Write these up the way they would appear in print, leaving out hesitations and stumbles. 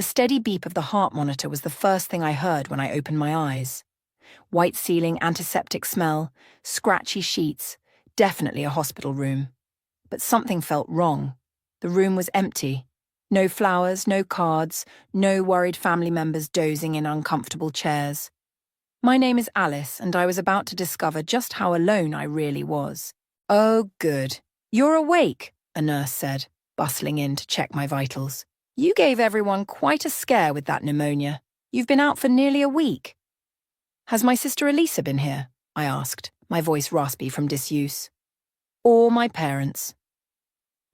The steady beep of the heart monitor was the first thing I heard when I opened my eyes. White ceiling, antiseptic smell, scratchy sheets, definitely a hospital room. But something felt wrong. The room was empty. No flowers, no cards, no worried family members dozing in uncomfortable chairs. My name is Alice, and I was about to discover just how alone I really was. "Oh, good. You're awake," a nurse said, bustling in to check my vitals. "You gave everyone quite a scare with that pneumonia. You've been out for nearly a week." "Has my sister Elisa been here?" I asked, my voice raspy from disuse. "Or my parents."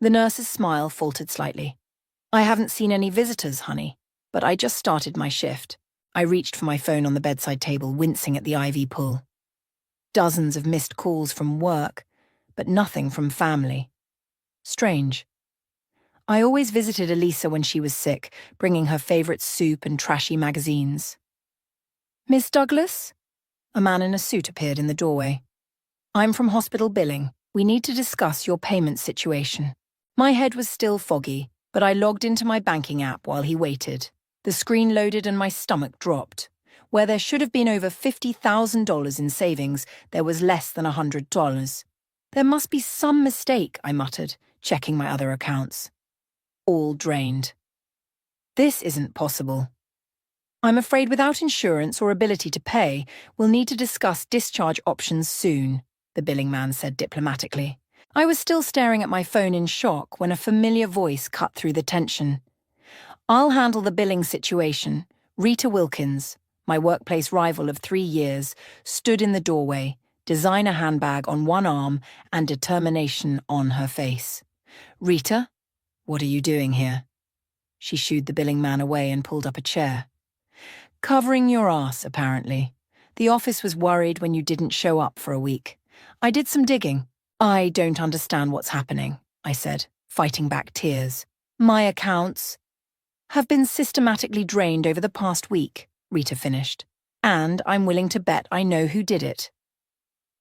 The nurse's smile faltered slightly. "I haven't seen any visitors, honey, but I just started my shift." I reached for my phone on the bedside table, wincing at the IV pull. Dozens of missed calls from work, but nothing from family. Strange. I always visited Elisa when she was sick, bringing her favorite soup and trashy magazines. "Miss Douglas?" A man in a suit appeared in the doorway. "I'm from hospital billing. We need to discuss your payment situation." My head was still foggy, but I logged into my banking app while he waited. The screen loaded and my stomach dropped. Where there should have been over $50,000 in savings, there was less than $100. "There must be some mistake," I muttered, checking my other accounts. All drained. "This isn't possible." "I'm afraid without insurance or ability to pay, we'll need to discuss discharge options soon," the billing man said diplomatically. I was still staring at my phone in shock when a familiar voice cut through the tension. "I'll handle the billing situation." Rita Wilkins, my workplace rival of 3 years, stood in the doorway, designer handbag on one arm and determination on her face. "Rita, what are you doing here?" She shooed the billing man away and pulled up a chair. "Covering your ass, apparently. The office was worried when you didn't show up for a week. I did some digging." "I don't understand what's happening," I said, fighting back tears. "My accounts have been systematically drained over the past week," Rita finished. "And I'm willing to bet I know who did it."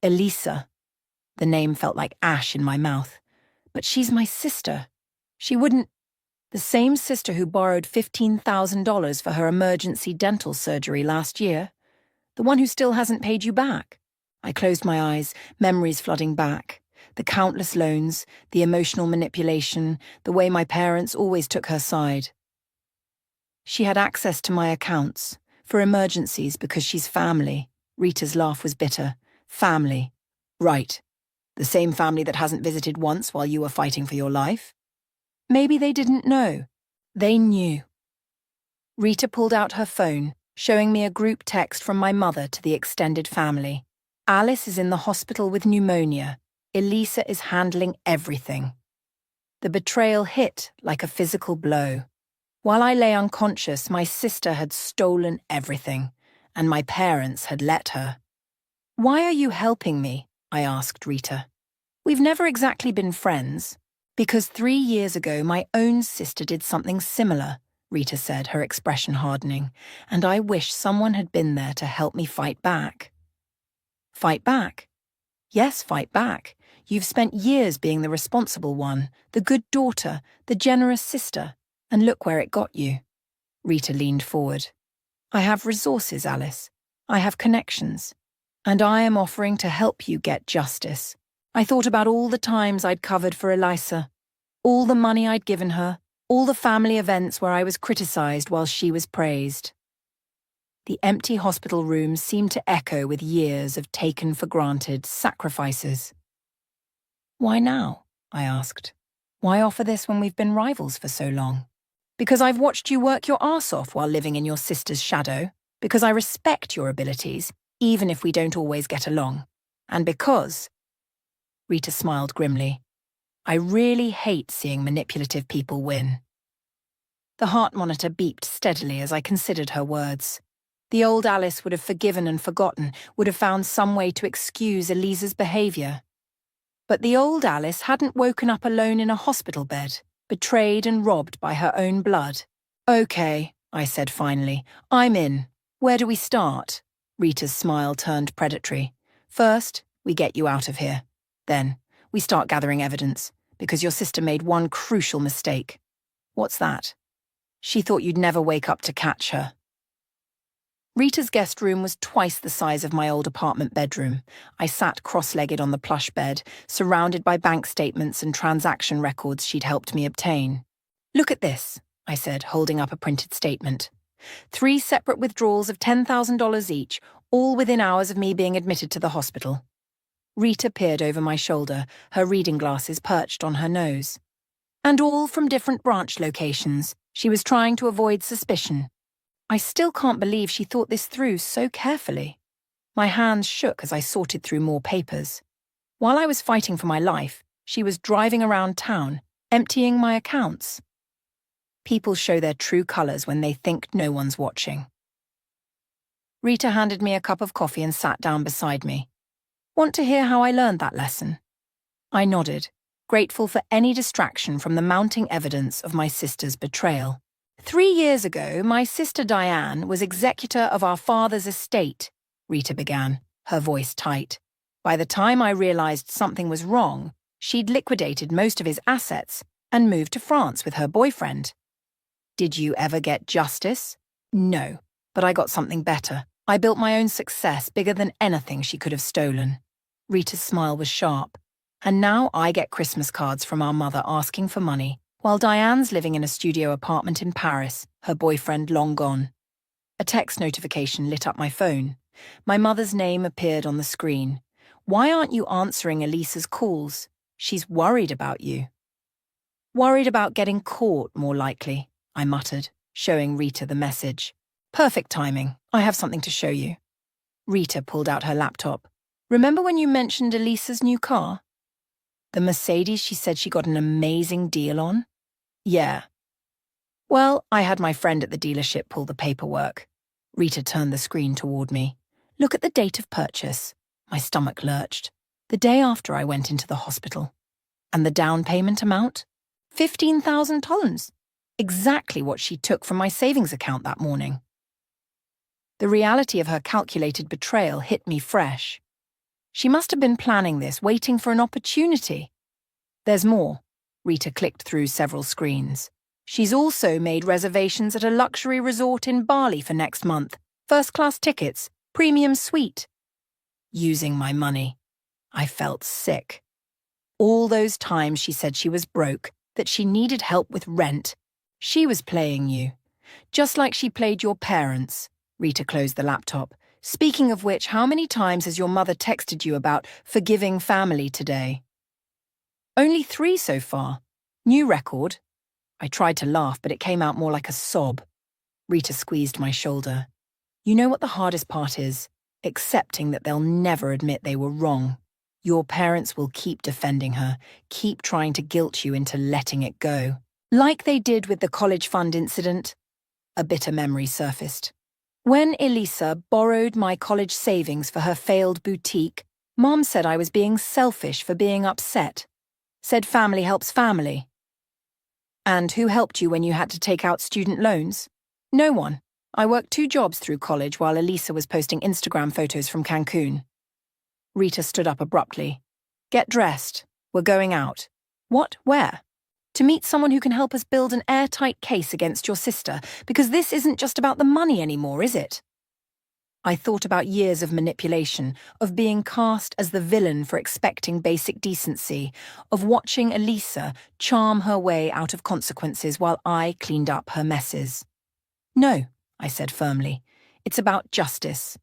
"Elisa." The name felt like ash in my mouth. "But she's my sister. She wouldn't—" "The same sister who borrowed $15,000 for her emergency dental surgery last year? The one who still hasn't paid you back?" I closed my eyes, memories flooding back. The countless loans, the emotional manipulation, the way my parents always took her side. "She had access to my accounts, for emergencies because she's family." Rita's laugh was bitter. "Family. Right. The same family that hasn't visited once while you were fighting for your life?" "Maybe they didn't know." "They knew." Rita pulled out her phone, showing me a group text from my mother to the extended family. "Alice is in the hospital with pneumonia. Elisa is handling everything." The betrayal hit like a physical blow. While I lay unconscious, my sister had stolen everything, and my parents had let her. "Why are you helping me?" I asked Rita. "We've never exactly been friends." "Because 3 years ago my own sister did something similar," Rita said, her expression hardening, "and I wish someone had been there to help me fight back." "Fight back?" "Yes, fight back. You've spent years being the responsible one, the good daughter, the generous sister, and look where it got you." Rita leaned forward. "I have resources, Alice. I have connections. And I am offering to help you get justice." I thought about all the times I'd covered for Elisa, all the money I'd given her, all the family events where I was criticized while she was praised. The empty hospital rooms seemed to echo with years of taken-for-granted sacrifices. "Why now?" I asked. "Why offer this when we've been rivals for so long?" "Because I've watched you work your arse off while living in your sister's shadow. Because I respect your abilities, even if we don't always get along. And because—" Rita smiled grimly. "I really hate seeing manipulative people win." The heart monitor beeped steadily as I considered her words. The old Alice would have forgiven and forgotten, would have found some way to excuse Elisa's behavior. But the old Alice hadn't woken up alone in a hospital bed, betrayed and robbed by her own blood. "Okay," I said finally. "I'm in. Where do we start?" Rita's smile turned predatory. "First, we get you out of here. Then, we start gathering evidence, because your sister made one crucial mistake." "What's that?" She thought you'd never wake up to catch her. Rita's guest room was twice the size of my old apartment bedroom. I sat cross-legged on the plush bed, surrounded by bank statements and transaction records she'd helped me obtain. "Look at this," I said, holding up a printed statement. 3 separate withdrawals of $10,000 each, all within hours of me being admitted to the hospital. Rita peered over my shoulder, her reading glasses perched on her nose. And all from different branch locations. She was trying to avoid suspicion. I still can't believe she thought this through so carefully. My hands shook as I sorted through more papers. While I was fighting for my life, she was driving around town, emptying my accounts. People show their true colours when they think no one's watching. Rita handed me a cup of coffee and sat down beside me. "Want to hear how I learned that lesson?" I nodded, grateful for any distraction from the mounting evidence of my sister's betrayal. 3 years ago, my sister Diane was executor of our father's estate, Rita began, her voice tight. By the time I realized something was wrong, she'd liquidated most of his assets and moved to France with her boyfriend. Did you ever get justice? No, but I got something better. I built my own success bigger than anything she could have stolen. Rita's smile was sharp. And now I get Christmas cards from our mother asking for money, while Diane's living in a studio apartment in Paris, her boyfriend long gone. A text notification lit up my phone. My mother's name appeared on the screen. "Why aren't you answering Elisa's calls? She's worried about you." "Worried about getting caught, more likely," I muttered, showing Rita the message. "Perfect timing. I have something to show you." Rita pulled out her laptop. "Remember when you mentioned Elisa's new car? The Mercedes she said she got an amazing deal on? Yeah. Well, I had my friend at the dealership pull the paperwork." Rita turned the screen toward me. "Look at the date of purchase." My stomach lurched. The day after I went into the hospital. And the down payment amount? $15,000. Exactly what she took from my savings account that morning. The reality of her calculated betrayal hit me fresh. She must have been planning this, waiting for an opportunity. There's more. Rita clicked through several screens. She's also made reservations at a luxury resort in Bali for next month. First-class tickets, premium suite. Using my money. I felt sick. All those times she said she was broke, that she needed help with rent. She was playing you. Just like she played your parents. Rita closed the laptop. "Speaking of which, how many times has your mother texted you about forgiving family today?" "Only 3 so far. New record." I tried to laugh, but it came out more like a sob. Rita squeezed my shoulder. "You know what the hardest part is? Accepting that they'll never admit they were wrong. Your parents will keep defending her, keep trying to guilt you into letting it go. Like they did with the college fund incident." A bitter memory surfaced. "When Elisa borrowed my college savings for her failed boutique, Mom said I was being selfish for being upset. Said family helps family." "And who helped you when you had to take out student loans?" "No one. I worked 2 jobs through college while Elisa was posting Instagram photos from Cancun." Rita stood up abruptly. "Get dressed. We're going out." "What? Where?" "To meet someone who can help us build an airtight case against your sister, because this isn't just about the money anymore, is it?" I thought about years of manipulation, of being cast as the villain for expecting basic decency, of watching Elisa charm her way out of consequences while I cleaned up her messes. "No," I said firmly. "It's about justice."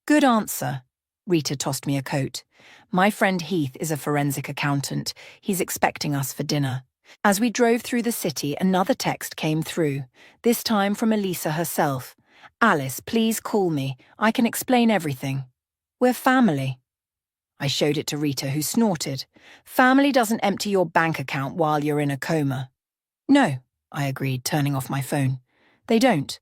"Good answer." Rita tossed me a coat. "My friend Heath is a forensic accountant. He's expecting us for dinner." As we drove through the city, another text came through, this time from Elisa herself. "Alice, please call me. I can explain everything. We're family." I showed it to Rita, who snorted. "Family doesn't empty your bank account while you're in a coma." "No," I agreed, turning off my phone. "They don't."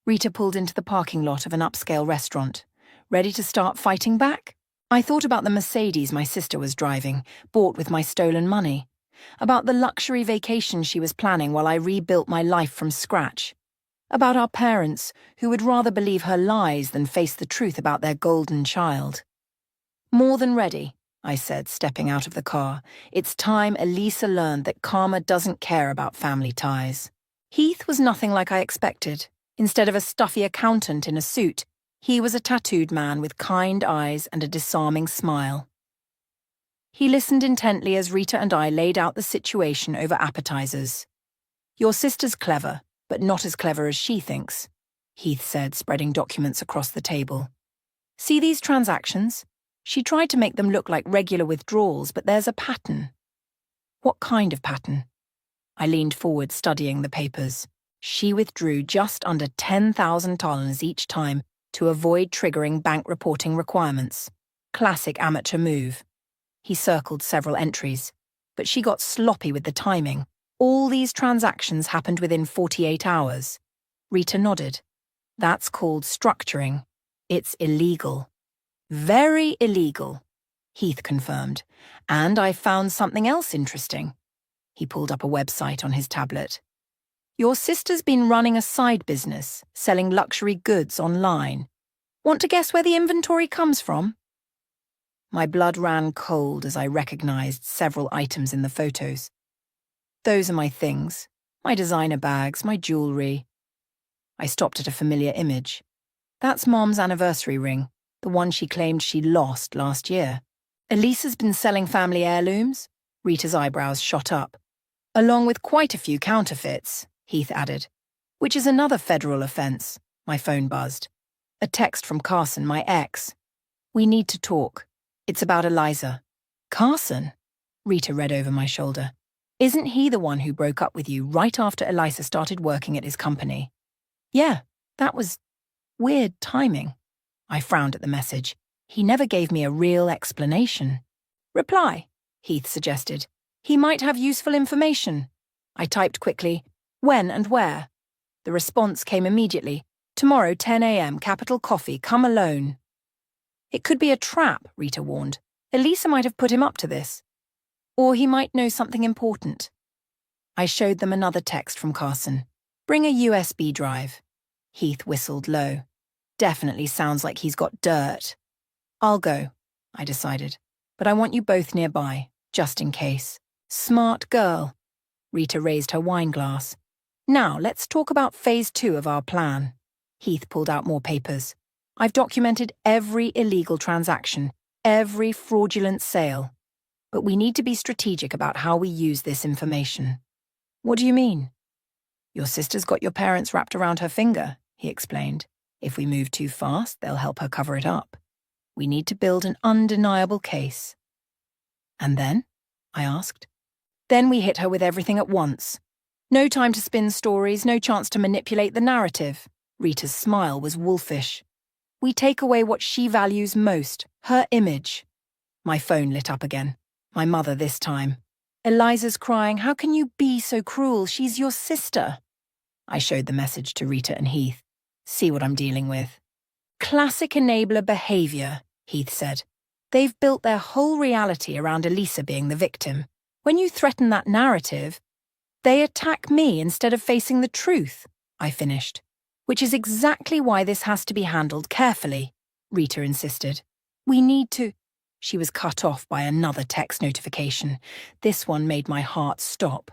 Rita pulled into the parking lot of an upscale restaurant. "Ready to start fighting back?" I thought about the Mercedes my sister was driving, bought with my stolen money. About the luxury vacation she was planning while I rebuilt my life from scratch. About our parents, who would rather believe her lies than face the truth about their golden child. "More than ready," I said, stepping out of the car. "It's time Elisa learned that karma doesn't care about family ties." Heath was nothing like I expected. Instead of a stuffy accountant in a suit, he was a tattooed man with kind eyes and a disarming smile. He listened intently as Rita and I laid out the situation over appetizers. "Your sister's clever, but not as clever as she thinks," Heath said, spreading documents across the table. "See these transactions? She tried to make them look like regular withdrawals, but there's a pattern." "What kind of pattern?" I leaned forward, studying the papers. She withdrew just under $10,000 each time to avoid triggering bank reporting requirements. Classic amateur move. He circled several entries, but she got sloppy with the timing. All these transactions happened within 48 hours. Rita nodded. "That's called structuring. It's illegal." "Very illegal," Heath confirmed. "And I found something else interesting." He pulled up a website on his tablet. "Your sister's been running a side business, selling luxury goods online. Want to guess where the inventory comes from?" My blood ran cold as I recognized several items in the photos. "Those are my things. My designer bags, my jewelry." I stopped at a familiar image. "That's Mom's anniversary ring, the one she claimed she lost last year." "Elisa's been selling family heirlooms?" Rita's eyebrows shot up. "Along with quite a few counterfeits," Heath added. "Which is another federal offense." My phone buzzed. A text from Carson, my ex. "We need to talk. It's about Eliza." "Carson?" Rita read over my shoulder. "Isn't he the one who broke up with you right after Eliza started working at his company?" "Yeah, that was weird timing." I frowned at the message. He never gave me a real explanation. "Reply," Heath suggested. "He might have useful information." I typed quickly, "When and where?" The response came immediately. "Tomorrow, 10 a.m., Capital Coffee, come alone." "It could be a trap," Rita warned. "Elisa might have put him up to this. Or he might know something important." I showed them another text from Carson. "Bring a USB drive." Heath whistled low. "Definitely sounds like he's got dirt." "I'll go," I decided. "But I want you both nearby, just in case." "Smart girl." Rita raised her wine glass. "Now, let's talk about phase 2 of our plan." Heath pulled out more papers. "I've documented every illegal transaction, every fraudulent sale. But we need to be strategic about how we use this information." "What do you mean?" "Your sister's got your parents wrapped around her finger," he explained. "If we move too fast, they'll help her cover it up. We need to build an undeniable case." "And then?" I asked. "Then we hit her with everything at once. No time to spin stories, no chance to manipulate the narrative." Rita's smile was wolfish. "We take away what she values most, her image." My phone lit up again. My mother this time. "Eliza's crying, 'How can you be so cruel? She's your sister.'" I showed the message to Rita and Heath. "See what I'm dealing with." "Classic enabler behavior," Heath said. "They've built their whole reality around Elisa being the victim. When you threaten that narrative, they attack me instead of facing the truth," I finished. "Which is exactly why this has to be handled carefully," Rita insisted. "We need to—" She was cut off by another text notification. This one made my heart stop.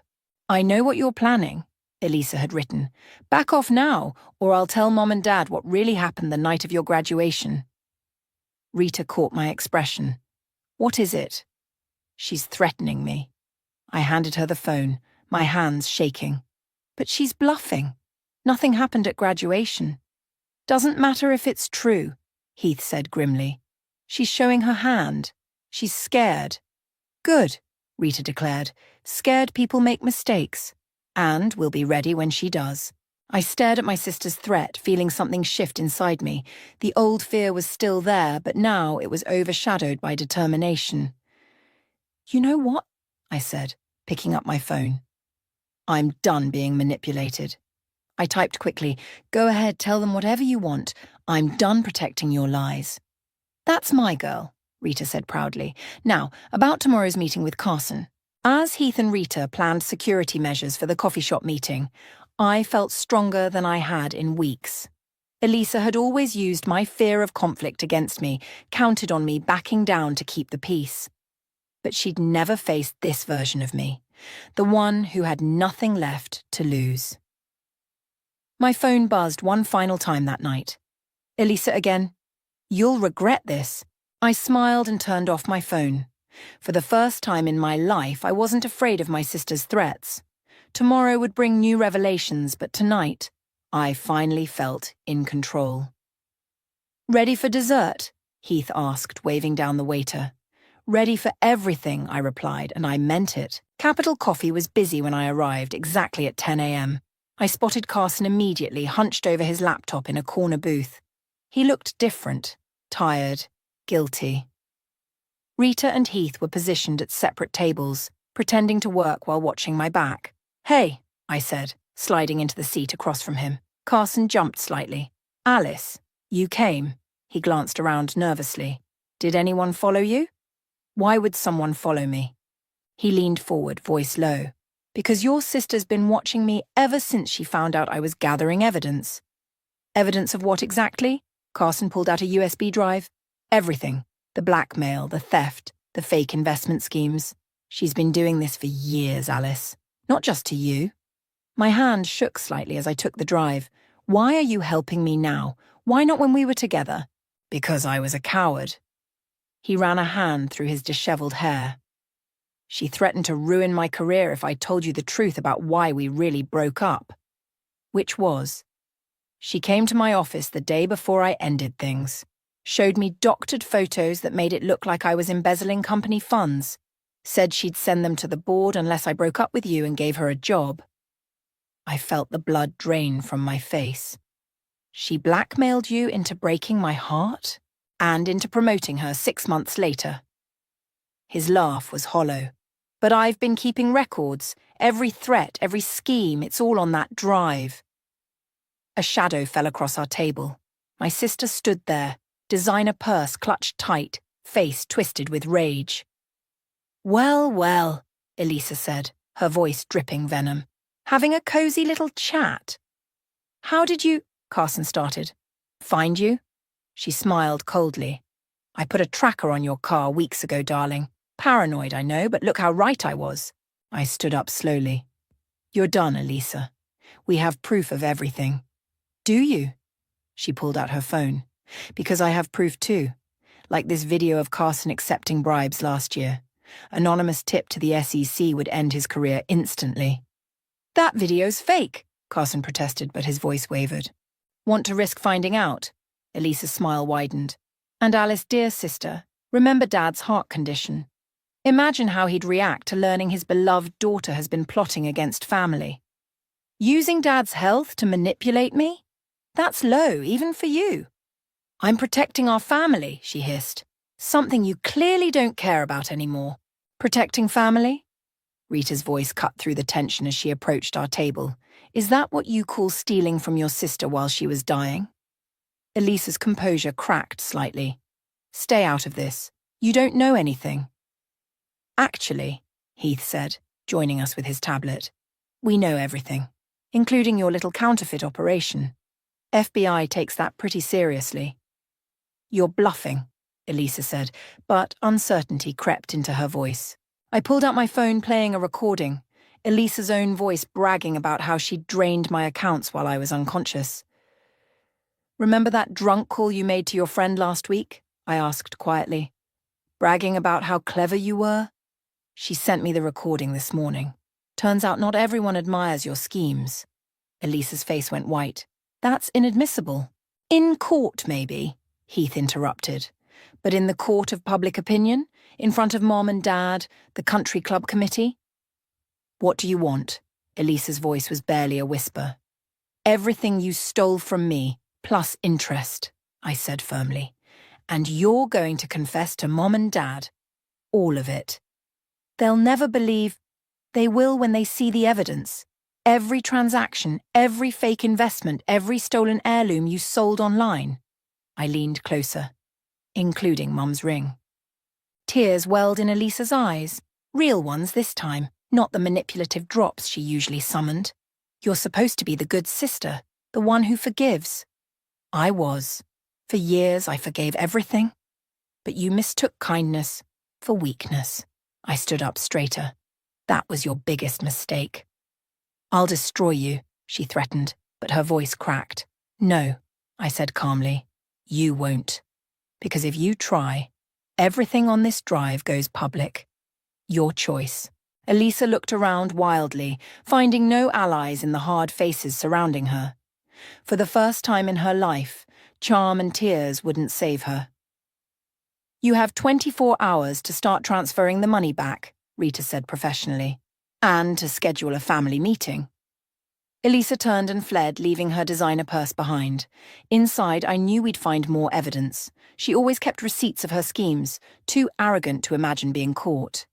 "I know what you're planning," Elisa had written. "Back off now, or I'll tell Mom and Dad what really happened the night of your graduation." Rita caught my expression. "What is it?" "She's threatening me." I handed her the phone, my hands shaking. "But she's bluffing. Nothing happened at graduation." "Doesn't matter if it's true," Heath said grimly. "She's showing her hand. She's scared." "Good," Rita declared. "Scared people make mistakes. And we'll be ready when she does." I stared at my sister's threat, feeling something shift inside me. The old fear was still there, but now it was overshadowed by determination. "You know what?" I said, picking up my phone. "I'm done being manipulated." I typed quickly, "Go ahead, tell them whatever you want. I'm done protecting your lies." "That's my girl," Rita said proudly. "Now, about tomorrow's meeting with Carson. As Heath and Rita planned security measures for the coffee shop meeting, I felt stronger than I had in weeks. Elisa had always used my fear of conflict against me, counted on me backing down to keep the peace. But she'd never faced this version of me, the one who had nothing left to lose. My phone buzzed one final time that night. Elisa again. You'll regret this. I smiled and turned off my phone. For the first time in my life, I wasn't afraid of my sister's threats. Tomorrow would bring new revelations, but tonight, I finally felt in control. Ready for dessert? Heath asked, waving down the waiter. Ready for everything, I replied, and I meant it. Capital Coffee was busy when I arrived, exactly at 10 a.m. I spotted Carson immediately, hunched over his laptop in a corner booth. He looked different, tired, guilty. Rita and Heath were positioned at separate tables, pretending to work while watching my back. Hey, I said, sliding into the seat across from him. Carson jumped slightly. Alice, you came. He glanced around nervously. Did anyone follow you? Why would someone follow me? He leaned forward, voice low. Because your sister's been watching me ever since she found out I was gathering evidence. Evidence of what exactly? Carson pulled out a USB drive. Everything. The blackmail, the theft, the fake investment schemes. She's been doing this for years, Alice. Not just to you. My hand shook slightly as I took the drive. Why are you helping me now? Why not when we were together? Because I was a coward. He ran a hand through his disheveled hair. She threatened to ruin my career if I told you the truth about why we really broke up. Which was? She came to my office the day before I ended things, showed me doctored photos that made it look like I was embezzling company funds, said she'd send them to the board unless I broke up with you and gave her a job. I felt the blood drain from my face. She blackmailed you into breaking my heart and into promoting her 6 months later. His laugh was hollow. But I've been keeping records. Every threat, every scheme, it's all on that drive. A shadow fell across our table. My sister stood there, designer purse clutched tight, face twisted with rage. Well, well, Elisa said, her voice dripping venom. Having a cozy little chat. How did you, Carson started. Find you? She smiled coldly. I put a tracker on your car weeks ago, darling. Paranoid, I know, but look how right I was. I stood up slowly. You're done, Elisa. We have proof of everything. Do you? She pulled out her phone. Because I have proof too. Like this video of Carson accepting bribes last year. Anonymous tip to the SEC would end his career instantly. That video's fake, Carson protested, but his voice wavered. Want to risk finding out? Elisa's smile widened. And Alice, dear sister, remember Dad's heart condition. Imagine how he'd react to learning his beloved daughter has been plotting against family. Using Dad's health to manipulate me? That's low, even for you. I'm protecting our family, she hissed. Something you clearly don't care about anymore. Protecting family? Rita's voice cut through the tension as she approached our table. Is that what you call stealing from your sister while she was dying? Elisa's composure cracked slightly. Stay out of this. You don't know anything. Actually, Heath said, joining us with his tablet, we know everything, including your little counterfeit operation. FBI takes that pretty seriously. You're bluffing, Elisa said, but uncertainty crept into her voice. I pulled out my phone playing a recording, Elisa's own voice bragging about how she'd drained my accounts while I was unconscious. Remember that drunk call you made to your friend last week? I asked quietly. Bragging about how clever you were? She sent me the recording this morning. Turns out not everyone admires your schemes. Elisa's face went white. That's inadmissible. In court, maybe, Heath interrupted. But in the court of public opinion? In front of Mom and Dad, the country club committee? What do you want? Elisa's voice was barely a whisper. Everything you stole from me, plus interest, I said firmly. And you're going to confess to Mom and Dad. All of it. They'll never believe. They will when they see the evidence. Every transaction, every fake investment, every stolen heirloom you sold online. I leaned closer, including Mum's ring. Tears welled in Elisa's eyes, real ones this time, not the manipulative drops she usually summoned. You're supposed to be the good sister, the one who forgives. I was. For years I forgave everything. But you mistook kindness for weakness. I stood up straighter. That was your biggest mistake. I'll destroy you, she threatened. but her voice cracked. "No," I said calmly. "You won't. Because if you try, everything on this drive goes public. Your choice." Elisa looked around wildly, finding no allies in the hard faces surrounding her. For the first time in her life, charm and tears wouldn't save her. "You have 24 hours to start transferring the money back," Rita said professionally, "and to schedule a family meeting." Elisa turned and fled, leaving her designer purse behind. Inside, I knew we'd find more evidence. She always kept receipts of her schemes, too arrogant to imagine being caught.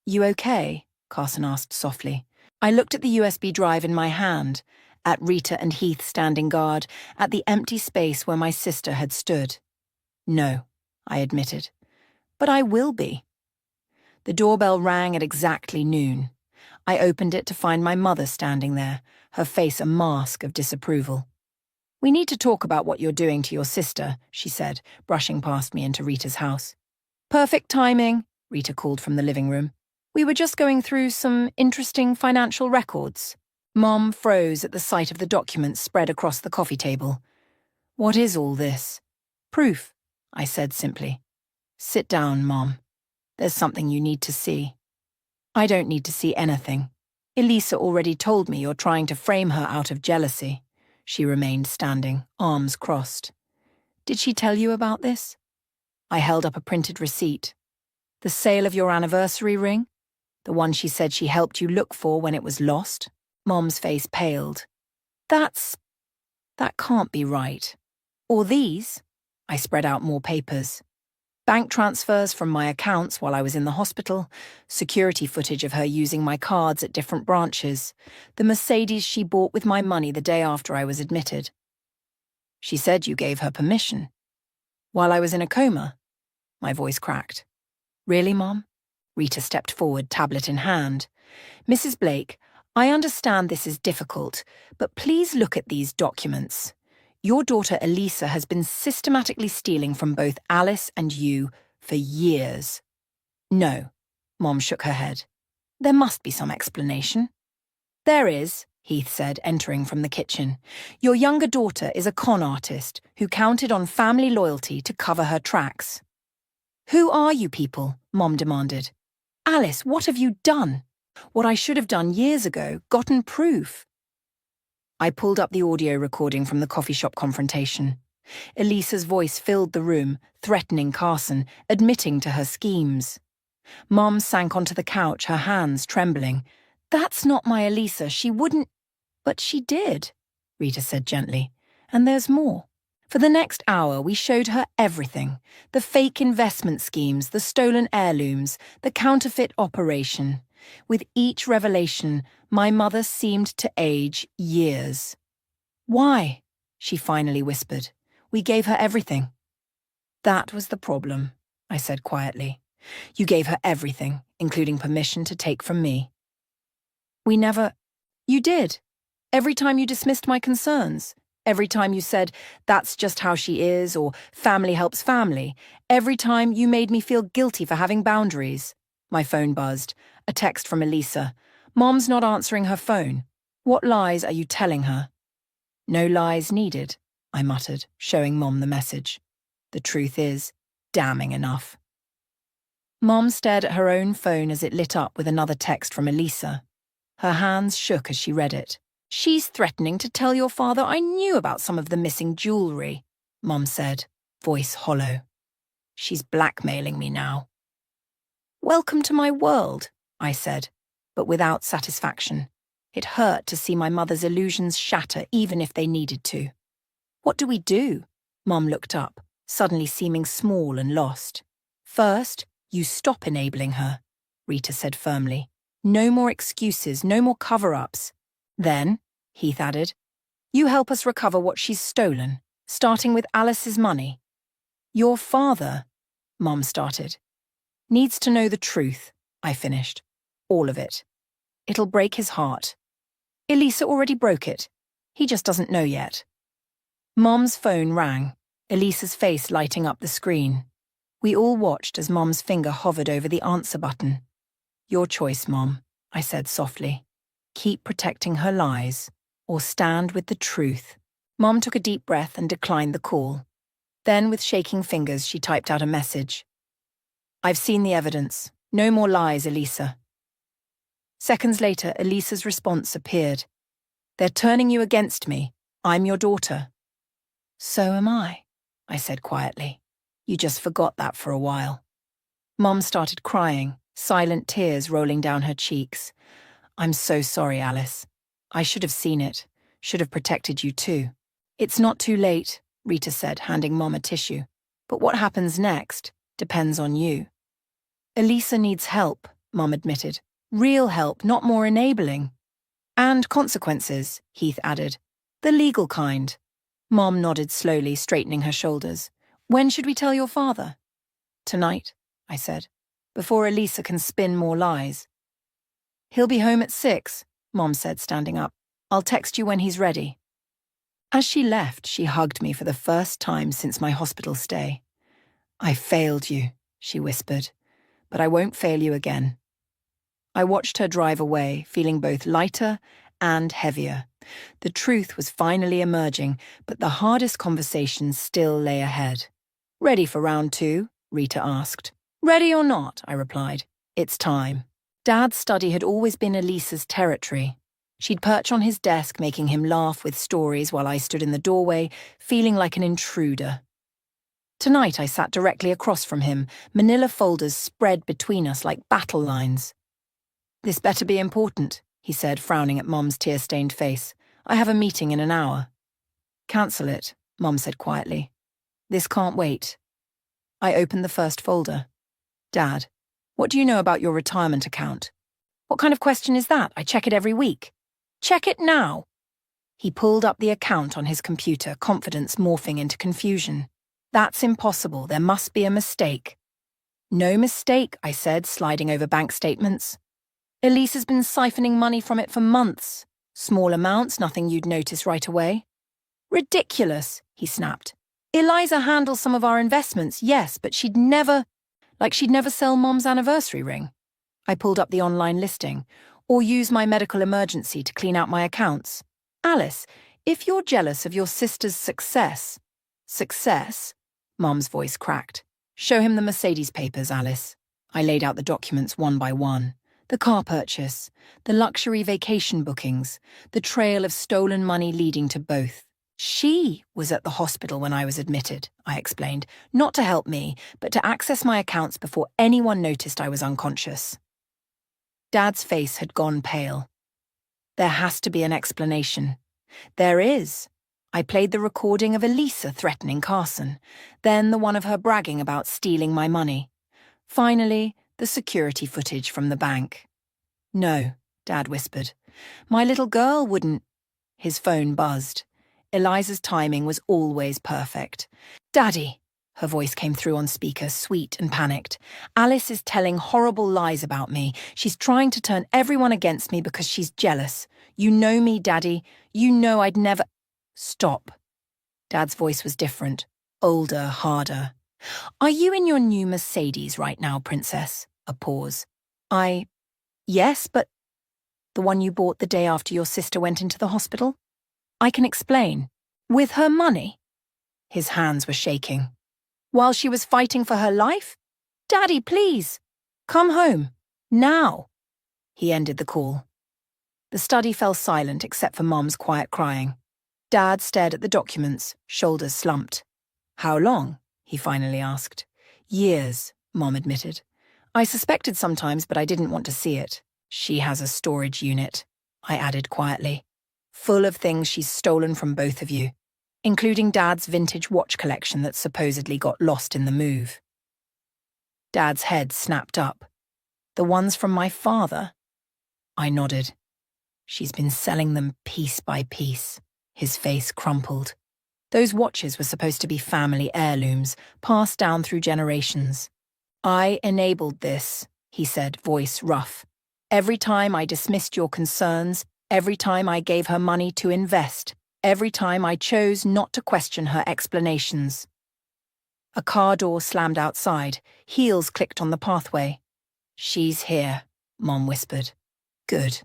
"You okay?" Carson asked softly. I looked at the USB drive in my hand, at Rita and Heath standing guard, at the empty space where my sister had stood. "No," I admitted. "But I will be." The doorbell rang at exactly noon. I opened it to find my mother standing there, her face a mask of disapproval. "We need to talk about what you're doing to your sister," she said, brushing past me into Rita's house. "Perfect timing," Rita called from the living room. "We were just going through some interesting financial records." Mom froze at the sight of the documents spread across the coffee table. "What is all this?" "Proof," I said simply. "Sit down, Mom. There's something you need to see." "I don't need to see anything. Elisa already told me you're trying to frame her out of jealousy." She remained standing, arms crossed. "Did she tell you about this?" I held up a printed receipt. "The sale of your anniversary ring? The one she said she helped you look for when it was lost?" Mom's face paled. That can't be right. Or these?" I spread out more papers. Bank transfers from my accounts while I was in the hospital, security footage of her using my cards at different branches, the Mercedes she bought with my money the day after I was admitted. "She said you gave her permission." "While I was in a coma?" My voice cracked. "Really, Mom?" Rita stepped forward, tablet in hand. "Mrs. Blake, I understand this is difficult, but please look at these documents. Your daughter Elisa has been systematically stealing from both Alice and you for years." "No," Mom shook her head. "There must be some explanation." "There is," Heath said, entering from the kitchen. "Your younger daughter is a con artist who counted on family loyalty to cover her tracks." "Who are you people?" Mom demanded. "Alice, what have you done?" "What I should have done years ago, gotten proof." I pulled up the audio recording from the coffee shop confrontation. Elisa's voice filled the room, threatening Carson, admitting to her schemes. Mom sank onto the couch, her hands trembling. "That's not my Elisa, she wouldn't—" "But she did," Rita said gently. "And there's more." For the next hour, we showed her everything. The fake investment schemes, the stolen heirlooms, the counterfeit operation. With each revelation, my mother seemed to age years. "Why?" she finally whispered. "We gave her everything." "That was the problem," I said quietly. "You gave her everything, including permission to take from me." "We never—" "You did. Every time you dismissed my concerns. Every time you said, 'That's just how she is,' or 'family helps family.' Every time you made me feel guilty for having boundaries." My phone buzzed. A text from Elisa. "Mom's not answering her phone. What lies are you telling her?" "No lies needed," I muttered, showing Mom the message. "The truth is damning enough." Mom stared at her own phone as it lit up with another text from Elisa. Her hands shook as she read it. "She's threatening to tell your father I knew about some of the missing jewelry," Mom said, voice hollow. "She's blackmailing me now." "Welcome to my world," I said, but without satisfaction. It hurt to see my mother's illusions shatter even if they needed to. "What do we do?" Mom looked up, suddenly seeming small and lost. "First, you stop enabling her," Rita said firmly. "No more excuses, no more cover-ups. Then," Heath added, "you help us recover what she's stolen, starting with Alice's money." "Your father," Mom started. "Needs to know the truth," I finished. "All of it. It'll break his heart. Elisa already broke it. He just doesn't know yet." Mom's phone rang, Elisa's face lighting up the screen. We all watched as Mom's finger hovered over the answer button. "Your choice, Mom," I said softly. "Keep protecting her lies, or stand with the truth. Mom took a deep breath and declined the call. Then, with shaking fingers, she typed out a message. I've seen the evidence. No more lies, Elisa. Seconds later, Elisa's response appeared. They're turning you against me. I'm your daughter. So am I said quietly. You just forgot that for a while. Mom started crying, silent tears rolling down her cheeks. I'm so sorry, Alice. I should have seen it. Should have protected you too. It's not too late, Rita said, handing Mom a tissue. But what happens next depends on you. Elisa needs help, Mom admitted. Real help, not more enabling. And consequences, Heath added. The legal kind. Mom nodded slowly, straightening her shoulders. When should we tell your father? Tonight, I said, before Elisa can spin more lies. He'll be home at 6, Mom said, standing up. I'll text you when he's ready. As she left, she hugged me for the first time since my hospital stay. I failed you, she whispered, but I won't fail you again. I watched her drive away, feeling both lighter and heavier. The truth was finally emerging, but the hardest conversations still lay ahead. Ready for round 2? Rita asked. Ready or not, I replied. It's time. Dad's study had always been Elisa's territory. She'd perch on his desk, making him laugh with stories while I stood in the doorway, feeling like an intruder. Tonight I sat directly across from him, manila folders spread between us like battle lines. This better be important, he said, frowning at Mom's tear-stained face. I have a meeting in an hour. Cancel it, Mom said quietly. This can't wait. I opened the first folder. Dad, what do you know about your retirement account? What kind of question is that? I check it every week. Check it now. He pulled up the account on his computer, confidence morphing into confusion. That's impossible. There must be a mistake. No mistake, I said, sliding over bank statements. Elisa's been siphoning money from it for months. Small amounts, nothing you'd notice right away. Ridiculous, he snapped. Eliza handles some of our investments, yes, but she'd never sell Mom's anniversary ring. I pulled up the online listing, or use my medical emergency to clean out my accounts. Alice, if you're jealous of your sister's success, Mom's voice cracked. Show him the Mercedes papers, Alice. I laid out the documents one by one. The car purchase, the luxury vacation bookings, the trail of stolen money leading to both. She was at the hospital when I was admitted, I explained, not to help me, but to access my accounts before anyone noticed I was unconscious. Dad's face had gone pale. There has to be an explanation. There is. I played the recording of Elisa threatening Carson, then the one of her bragging about stealing my money. Finally, the security footage from the bank. No, Dad whispered. My little girl wouldn't. His phone buzzed. Eliza's timing was always perfect. Daddy, her voice came through on speaker, sweet and panicked. Alice is telling horrible lies about me. She's trying to turn everyone against me because she's jealous. You know me, Daddy. You know I'd never... Stop. Dad's voice was different, older, harder. Are you in your new Mercedes right now, Princess? A pause. Yes, but... The one you bought the day after your sister went into the hospital? I can explain. With her money? His hands were shaking. While she was fighting for her life? Daddy, please. Come home. Now. He ended the call. The study fell silent except for Mom's quiet crying. Dad stared at the documents, shoulders slumped. How long? He finally asked. Years, Mom admitted. I suspected sometimes, but I didn't want to see it. She has a storage unit, I added quietly. Full of things she's stolen from both of you, including Dad's vintage watch collection that supposedly got lost in the move. Dad's head snapped up. The ones from my father? I nodded. She's been selling them piece by piece. His face crumpled. Those watches were supposed to be family heirlooms, passed down through generations. I enabled this, he said, voice rough. Every time I dismissed your concerns, every time I gave her money to invest, every time I chose not to question her explanations. A car door slammed outside. Heels clicked on the pathway. She's here, Mom whispered. Good.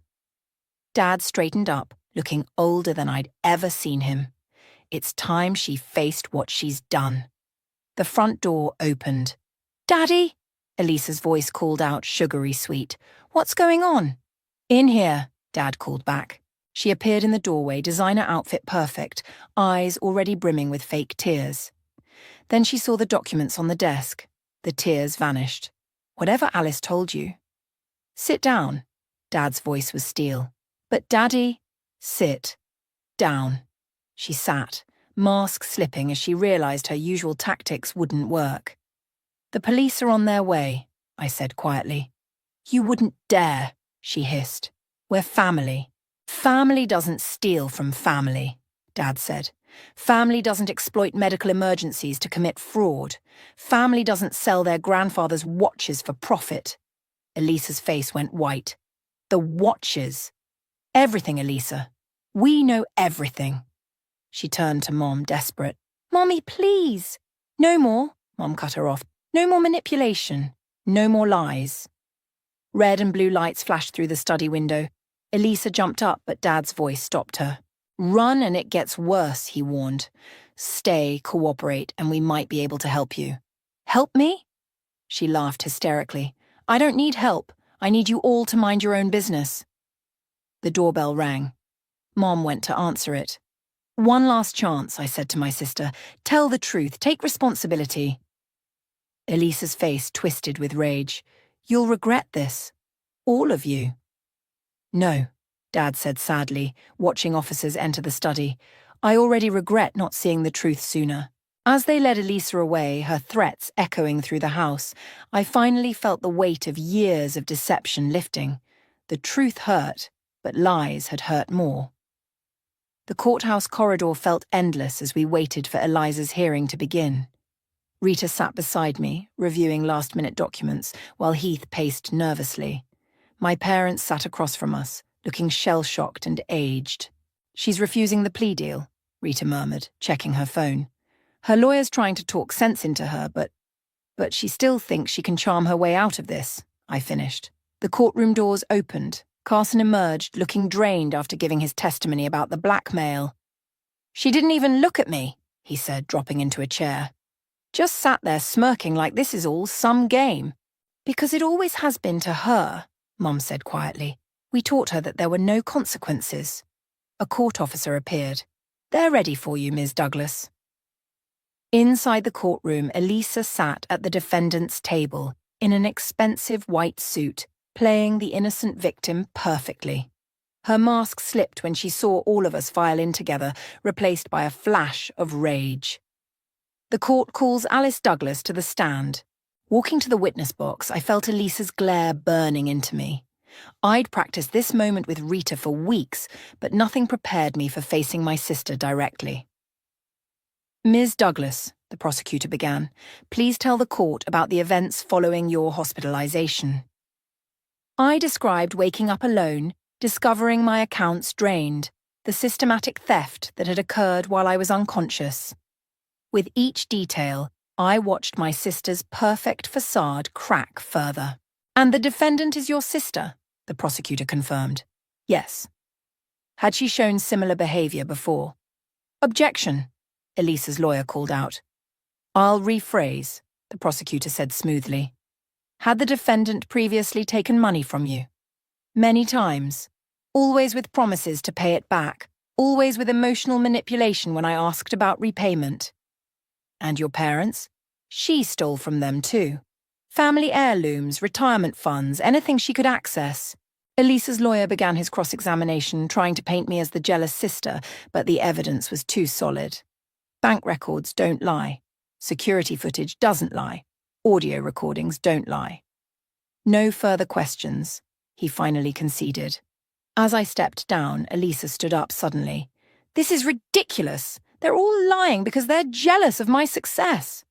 Dad straightened up, looking older than I'd ever seen him. It's time she faced what she's done. The front door opened. "Daddy?" Elisa's voice called out, sugary sweet. "What's going on?" "In here," Dad called back. She appeared in the doorway, designer outfit perfect, eyes already brimming with fake tears. Then she saw the documents on the desk. The tears vanished. "Whatever Alice told you." "Sit down." Dad's voice was steel. "But Daddy..." "Sit down." She sat, mask slipping as she realized her usual tactics wouldn't work. "The police are on their way," I said quietly. "You wouldn't dare," she hissed. "We're family." "Family doesn't steal from family," Dad said. "Family doesn't exploit medical emergencies to commit fraud. Family doesn't sell their grandfather's watches for profit." Elisa's face went white. "The watches. Everything, Elisa. We know everything." She turned to Mom, desperate. "Mommy, please." "No more," Mom cut her off. "No more manipulation. No more lies." Red and blue lights flashed through the study window. Elisa jumped up, but Dad's voice stopped her. "Run and it gets worse," he warned. "Stay, cooperate, and we might be able to help you." "Help me?" She laughed hysterically. "I don't need help. I need you all to mind your own business." The doorbell rang. Mom went to answer it. "One last chance," I said to my sister. "Tell the truth. Take responsibility." Elisa's face twisted with rage. "You'll regret this. All of you." "No," Dad said sadly, watching officers enter the study. "I already regret not seeing the truth sooner." As they led Elisa away, her threats echoing through the house, I finally felt the weight of years of deception lifting. The truth hurt, but lies had hurt more. The courthouse corridor felt endless as we waited for Eliza's hearing to begin. Rita sat beside me, reviewing last-minute documents, while Heath paced nervously. My parents sat across from us, looking shell-shocked and aged. "She's refusing the plea deal," Rita murmured, checking her phone. "Her lawyer's trying to talk sense into her, but she still thinks she can charm her way out of this," I finished. The courtroom doors opened. Carson emerged, looking drained after giving his testimony about the blackmail. "She didn't even look at me," he said, dropping into a chair. "Just sat there smirking like this is all some game." "Because it always has been to her," Mom said quietly. "We taught her that there were no consequences." A court officer appeared. "They're ready for you, Ms. Douglas." Inside the courtroom, Elisa sat at the defendant's table in an expensive white suit, playing the innocent victim perfectly. Her mask slipped when she saw all of us file in together, replaced by a flash of rage. "The court calls Alice Douglas to the stand." Walking to the witness box, I felt Elisa's glare burning into me. I'd practiced this moment with Rita for weeks, but nothing prepared me for facing my sister directly. "Ms. Douglas," the prosecutor began, "please tell the court about the events following your hospitalization." I described waking up alone, discovering my accounts drained, the systematic theft that had occurred while I was unconscious. With each detail, I watched my sister's perfect facade crack further. "And the defendant is your sister?" the prosecutor confirmed. "Yes." "Had she shown similar behavior before?" "Objection," Elisa's lawyer called out. "I'll rephrase," the prosecutor said smoothly. "Had the defendant previously taken money from you?" "Many times. Always with promises to pay it back. Always with emotional manipulation when I asked about repayment." "And your parents?" "She stole from them too. Family heirlooms, retirement funds, anything she could access." Elisa's lawyer began his cross-examination, trying to paint me as the jealous sister, but the evidence was too solid. Bank records don't lie. Security footage doesn't lie. Audio recordings don't lie. "No further questions," he finally conceded. As I stepped down, Elisa stood up suddenly. "This is ridiculous. They're all lying because they're jealous of my success."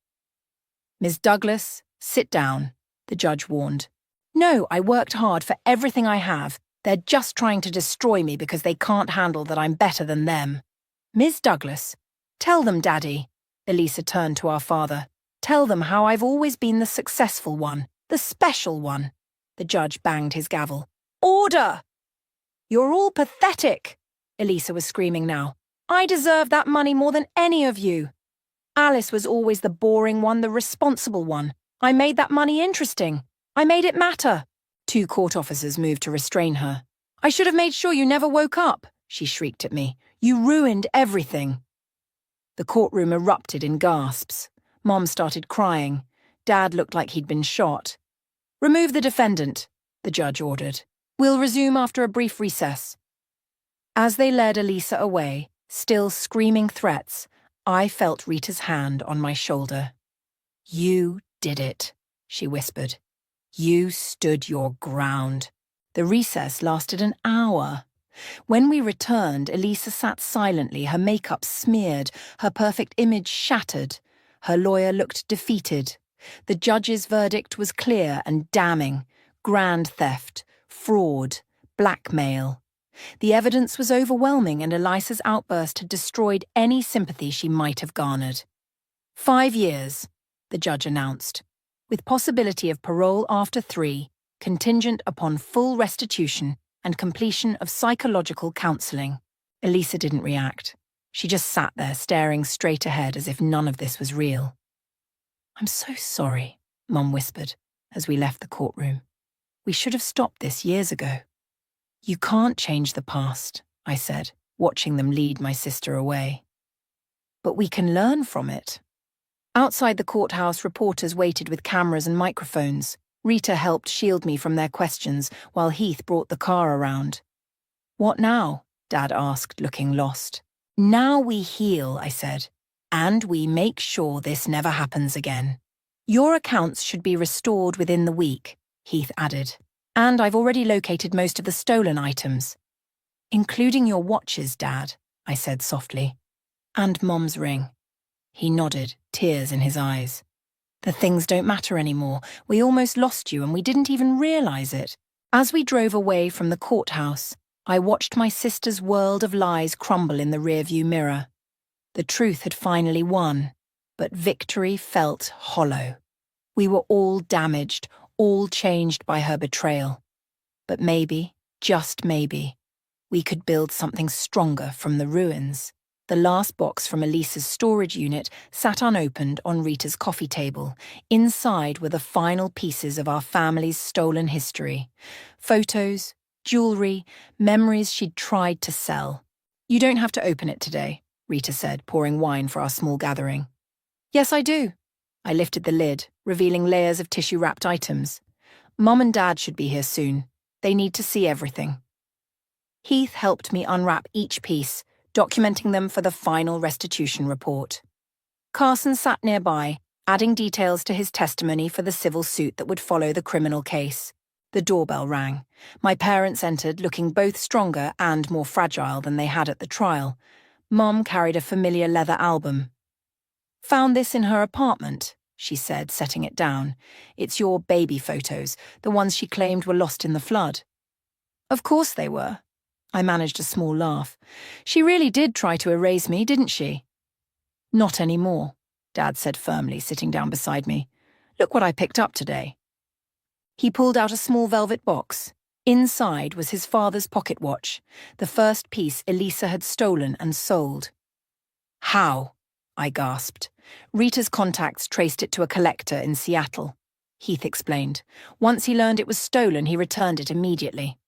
"Ms. Douglas, sit down," the judge warned. "No, I worked hard for everything I have. They're just trying to destroy me because they can't handle that I'm better than them." "Ms. Douglas, tell them, Daddy." Elisa turned to our father. "Tell them how I've always been the successful one, the special one." The judge banged his gavel. "Order! You're all pathetic." Elisa was screaming now. I deserve that money more than any of you. Alice was always the boring one, the responsible one. I made that money interesting. I made it matter. 2 court officers moved to restrain her. I should have made sure you never woke up, she shrieked at me. You ruined everything. The courtroom erupted in gasps. Mom started crying. Dad looked like he'd been shot. Remove the defendant, the judge ordered. We'll resume after a brief recess. As they led Elisa away, still screaming threats, I felt Rita's hand on my shoulder. You did it, she whispered. You stood your ground. The recess lasted an hour. When we returned, Elisa sat silently, her makeup smeared, her perfect image shattered. Her lawyer looked defeated. The judge's verdict was clear and damning. Grand theft, fraud, blackmail. The evidence was overwhelming, and Elisa's outburst had destroyed any sympathy she might have garnered. 5 years, the judge announced, with possibility of parole after 3, contingent upon full restitution and completion of psychological counselling. Elisa didn't react. She just sat there staring straight ahead as if none of this was real. I'm so sorry, Mum whispered as we left the courtroom. We should have stopped this years ago. You can't change the past, I said, watching them lead my sister away. But we can learn from it. Outside the courthouse, reporters waited with cameras and microphones. Rita helped shield me from their questions while Heath brought the car around. What now? Dad asked, looking lost. Now we heal, I said, and we make sure this never happens again. Your accounts should be restored within the week, Heath added. And I've already located most of the stolen items. Including your watches, Dad, I said softly. And Mom's ring. He nodded, tears in his eyes. The things don't matter anymore. We almost lost you and we didn't even realize it. As we drove away from the courthouse, I watched my sister's world of lies crumble in the rearview mirror. The truth had finally won, but victory felt hollow. We were all damaged, all changed by her betrayal. But maybe, just maybe, we could build something stronger from the ruins. The last box from Elisa's storage unit sat unopened on Rita's coffee table. Inside were the final pieces of our family's stolen history. Photos, jewelry, memories she'd tried to sell. You don't have to open it today, Rita said, pouring wine for our small gathering. Yes, I do. I lifted the lid, revealing layers of tissue-wrapped items. Mum and Dad should be here soon. They need to see everything. Heath helped me unwrap each piece, documenting them for the final restitution report. Carson sat nearby, adding details to his testimony for the civil suit that would follow the criminal case. The doorbell rang. My parents entered, looking both stronger and more fragile than they had at the trial. Mom carried a familiar leather album. Found this in her apartment, she said, setting it down. It's your baby photos, the ones she claimed were lost in the flood. Of course they were. I managed a small laugh. She really did try to erase me, didn't she? Not anymore, Dad said firmly, sitting down beside me. Look what I picked up today. He pulled out a small velvet box. Inside was his father's pocket watch, the first piece Elisa had stolen and sold. How? I gasped. Rita's contacts traced it to a collector in Seattle. Heath explained. Once he learned it was stolen, he returned it immediately.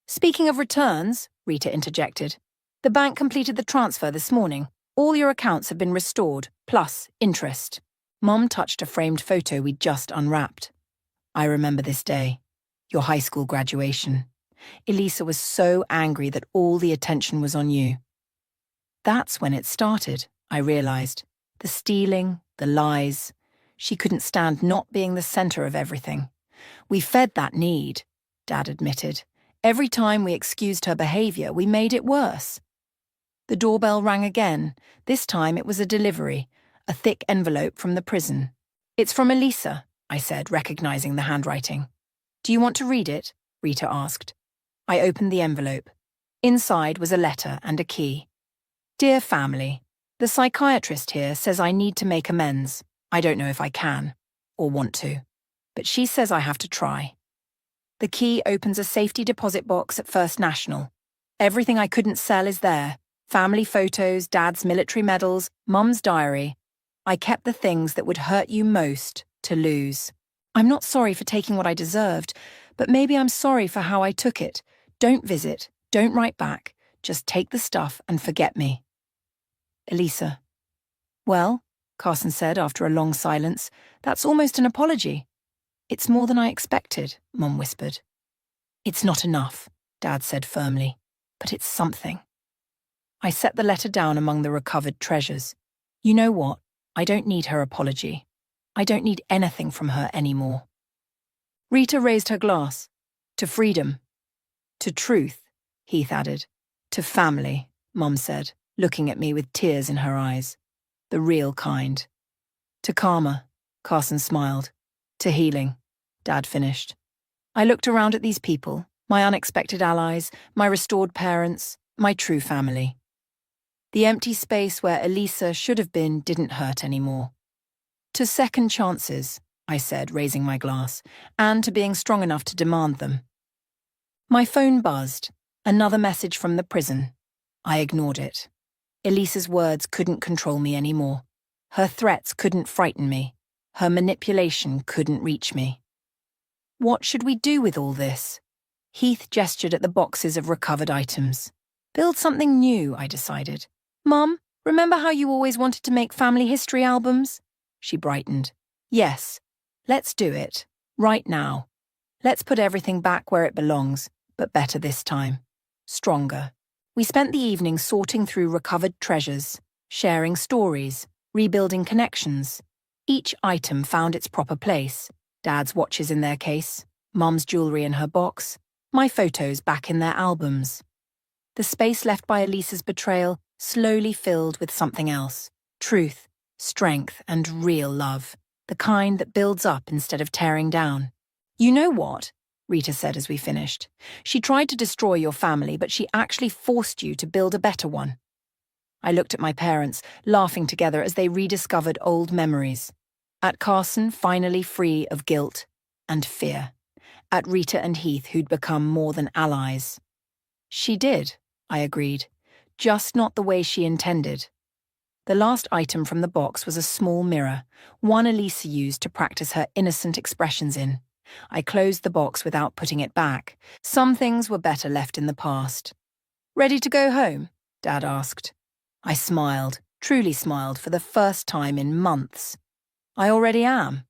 Speaking of returns, Rita interjected, the bank completed the transfer this morning. All your accounts have been restored, plus interest. Mom touched a framed photo we'd just unwrapped. I remember this day, your high school graduation. Elisa was so angry that all the attention was on you. That's when it started, I realized. The stealing, the lies. She couldn't stand not being the center of everything. We fed that need, Dad admitted. Every time we excused her behavior, we made it worse. The doorbell rang again. This time it was a delivery, a thick envelope from the prison. It's from Elisa, I said, recognizing the handwriting. Do you want to read it? Rita asked. I opened the envelope. Inside was a letter and a key. Dear family, the psychiatrist here says I need to make amends. I don't know if I can, or want to, but she says I have to try. The key opens a safety deposit box at First National. Everything I couldn't sell is there. Family photos, Dad's military medals, Mum's diary. I kept the things that would hurt you most to lose. I'm not sorry for taking what I deserved, but maybe I'm sorry for how I took it. Don't visit, don't write back, just take the stuff and forget me. Elisa. Well, Carson said after a long silence, that's almost an apology. It's more than I expected, Mum whispered. It's not enough, Dad said firmly, but it's something. I set the letter down among the recovered treasures. You know what? I don't need her apology. I don't need anything from her anymore. Rita raised her glass. To freedom. To truth, Heath added. To family, Mum said, looking at me with tears in her eyes. The real kind. To karma, Carson smiled. To healing, Dad finished. I looked around at these people, my unexpected allies, my restored parents, my true family. The empty space where Elisa should have been didn't hurt anymore. To second chances, I said, raising my glass, and to being strong enough to demand them. My phone buzzed. Another message from the prison. I ignored it. Elisa's words couldn't control me anymore. Her threats couldn't frighten me. Her manipulation couldn't reach me. What should we do with all this? Heath gestured at the boxes of recovered items. Build something new, I decided. Mum, remember how you always wanted to make family history albums? She brightened. Yes, let's do it. Right now. Let's put everything back where it belongs, but better this time. Stronger. We spent the evening sorting through recovered treasures, sharing stories, rebuilding connections. Each item found its proper place. Dad's watches in their case, Mum's jewellery in her box, my photos back in their albums. The space left by Elisa's betrayal slowly filled with something else. Truth, strength, and real love. The kind that builds up instead of tearing down. You know what? Rita said as we finished. She tried to destroy your family, but she actually forced you to build a better one. I looked at my parents, laughing together as they rediscovered old memories. At Carson, finally free of guilt and fear. At Rita and Heath, who'd become more than allies. She did, I agreed. Just not the way she intended. The last item from the box was a small mirror, one Elisa used to practice her innocent expressions in. I closed the box without putting it back. Some things were better left in the past. Ready to go home? Dad asked. I smiled, truly smiled for the first time in months. I already am.